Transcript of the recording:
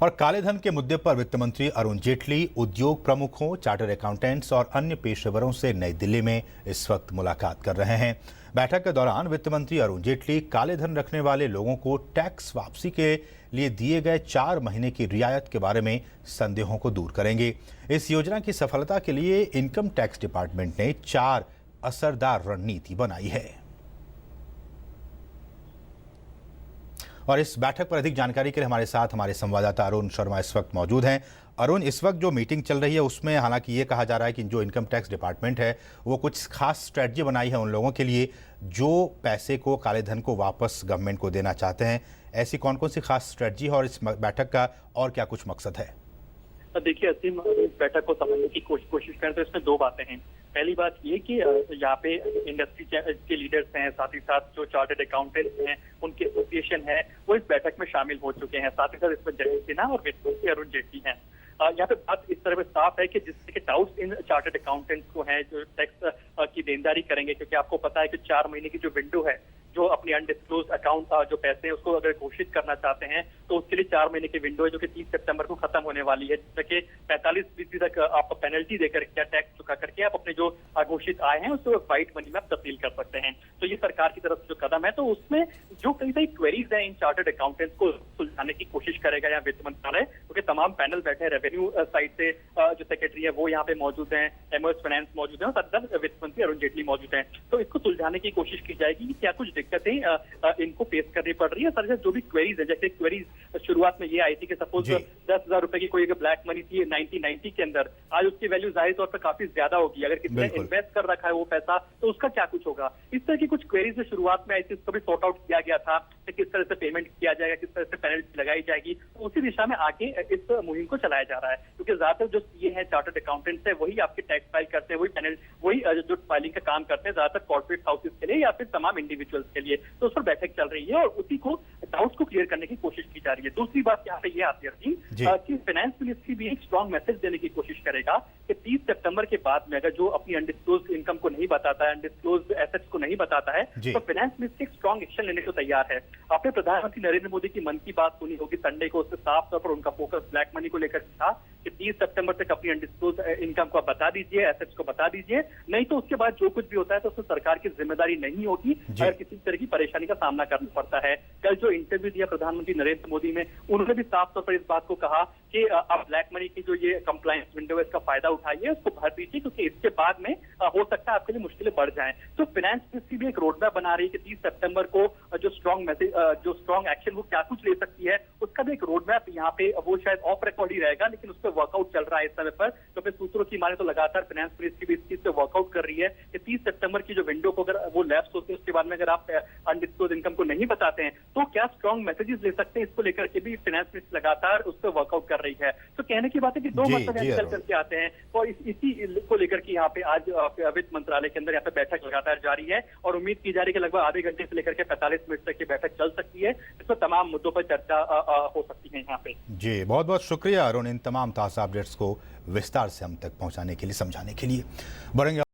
और काले धन के मुद्दे पर वित्त मंत्री अरुण जेटली उद्योग प्रमुखों, चार्टर्ड अकाउंटेंट्स और अन्य पेशेवरों से नई दिल्ली में इस वक्त मुलाकात कर रहे हैं। बैठक के दौरान वित्त मंत्री अरुण जेटली काले धन रखने वाले लोगों को टैक्स वापसी के लिए दिए गए 4 महीने की रियायत के बारे में संदेहों को दूर करेंगे। इस योजना की सफलता के लिए इनकम टैक्स डिपार्टमेंट ने 4 असरदार रणनीति बनाई है। और इस बैठक पर अधिक जानकारी के लिए हमारे साथ हमारे संवाददाता अरुण शर्मा इस वक्त मौजूद हैं। अरुण, इस वक्त जो मीटिंग चल रही है उसमें हालांकि ये कहा जा रहा है कि जो इनकम टैक्स डिपार्टमेंट है वो कुछ खास स्ट्रेटजी बनाई है उन लोगों के लिए जो पैसे को, काले धन को वापस गवर्नमेंट को देना चाहते हैं। ऐसी कौन कौन सी खास स्ट्रेटजी है और इस बैठक का और क्या कुछ मकसद है? देखिए असीम, इस बैठक को समझने की कोशिश करें तो इसमें 2 बातें हैं। पहली बात ये कि यहाँ पे इंडस्ट्री के लीडर्स हैं, साथ ही साथ जो चार्टर्ड अकाउंटेंट्स हैं, उनके एसोसिएशन है, वो इस बैठक में शामिल हो चुके हैं। साथ ही साथ इसमें जय सिन्हा और वित्त मंत्री अरुण जेटली हैं। यहाँ पे बात इस तरह से साफ है कि जिससे कि डाउट्स इन चार्टर्ड अकाउंटेंट्स को है जो टैक्स की देनदारी करेंगे, क्योंकि आपको पता है कि 4 महीने की जो विंडो है, जो अपनी अनडिस्क्लोज अकाउंट जो पैसे हैं उसको अगर घोषित करना चाहते हैं तो उसके लिए 4 महीने की विंडो है जो कि 30 सितंबर को खत्म होने वाली है, जिससे कि 45% तक आपको पेनल्टी देकर या टैक्स चुका करके आप अपने जो घोषित आय हैं उसको व्हाइट मनी में आप तब्दील कर सकते हैं। तो ये सरकार की तरफ से जो कदम है, तो उसमें जो कई सारी क्वेरीज हैं इन चार्टर्ड अकाउंटेंट्स को सुलझाने की कोशिश करेगा यहाँ वित्त मंत्रालय, क्योंकि तमाम पैनल बैठे हैं। रेवेन्यू साइड से जो सेक्रेटरी है वो यहाँ पे मौजूद हैं, एमओएस फाइनेंस मौजूद है और साथ वित्त मंत्री अरुण जेटली मौजूद हैं। तो इसको सुलझाने की कोशिश की जाएगी कि क्या कुछ दिक्कतें इनको फेस करनी पड़ रही है। सर, जो भी क्वेरीज है, जैसे क्वेरीज शुरुआत में ये आई थी कि सपोज 10,000 रुपए की कोई ब्लैक मनी थी 1990 के अंदर, आज उसकी वैल्यू जाहिर तौर पर काफी ज्यादा होगी। अगर किसी ने इन्वेस्ट कर रखा है वो पैसा, तो उसका क्या कुछ होगा। इस तरह की कुछ क्वेरीज जो शुरुआत में आई थी उसको भी सॉर्ट आउट किया गया था कि किस तरह से पेमेंट किया जाएगा, किस तरह से पेनल्टी लगाई जाएगी। तो उसी दिशा में आगे इस मुहिम को चलाया जा रहा है, क्योंकि ज्यादातर जो सीए हैं, चार्टर्ड अकाउंटेंट्स है, वही आपके टैक्स फाइल करते हैं, वही जो फाइलिंग का काम करते हैं, ज्यादातर कॉर्पोरेट हाउसेस के लिए या फिर तमाम इंडिविजुअल्स के लिए। तो उस पर बैठक चल रही है और उसी को डाउट्स को क्लियर करने की कोशिश की जा रही है। दूसरी बात यहाँ पे ये आती है कि फाइनेंस मिनिस्ट्री भी एक स्ट्रॉन्ग मैसेज देने की कोशिश करेगा कि 30 सितंबर के बाद में अगर जो अपनी अनडिस्क्लोज्ड इनकम को नहीं बताता है, अनडिस्क्लोज्ड एसेट्स को नहीं बताता है, तो फाइनेंस मिनिस्ट्री एक स्ट्रॉन्ग एक्शन लेने को तैयार है। आपने प्रधानमंत्री नरेंद्र मोदी की मन की बात सुनी होगी संडे को, उससे साफ तौर पर उनका फोकस ब्लैक मनी को लेकर था कि 30 सितंबर तक अपनी अनडिस्क्लोज्ड इनकम को बता दीजिए, एसेट्स को बता दीजिए, नहीं तो उसके बाद जो कुछ भी होता है तो उसमें सरकार की जिम्मेदारी नहीं होगी अगर किसी तरह की परेशानी का सामना करना पड़ता है। कल जो इंटरव्यू दिया प्रधानमंत्री नरेंद्र मोदी ने, उन्होंने भी साफ तौर पर इस बात को कहा कि आप ब्लैक मनी की जो ये कंप्लायंस विंडो है इसका फायदा उठाइए, उसको भर दीजिए, क्योंकि इसके बाद में हो सकता है आपके लिए मुश्किलें बढ़ जाएं। तो फाइनेंस मिनिस्ट्री भी एक रोड मैप बना रही है कि 30 सितंबर को जो स्ट्रॉन्ग मैसेज, जो स्ट्रॉन्ग एक्शन वो क्या कुछ ले सकती है, उसका भी एक रोड मैप यहाँ पे वो शायद ऑफ रिकॉर्ड ही रहेगा, लेकिन उस पर वर्कआउट चल रहा है इस समय पर। तो फिर सूत्रों की माने तो लगातार फाइनेंस मिनिस्ट्री भी इस चीज पे वर्कआउट कर रही है कि 30 सितंबर की जो विंडो को अगर वो लैप्स होते हैं उसके बाद में अगर आप अनडिस्क्लोज्ड इनकम को नहीं बताते हैं तो क्या स्ट्रॉन्ग मैसेजेस ले सकते हैं। इसको लेकर के भी फाइनेंस मिनिस्ट्री लगातार उस पर वर्कआउट कर रही है। तो कहने की बात है कि 2 मसले निकल करके आते हैं और इसी को लेकर के यहाँ पे आज वित्त मंत्रालय के अंदर यहाँ पे बैठक लगातार जारी है और उम्मीद की जा रही है कि लगभग आधे घंटे से लेकर के 45 मिनट तक की बैठक चल सकती है। इसमें तमाम मुद्दों पर चर्चा हो सकती है यहाँ पे। जी, बहुत बहुत शुक्रिया अरुण, इन तमाम ताज़ा अपडेट्स को विस्तार से हम तक पहुंचाने के लिए, समझाने के लिए।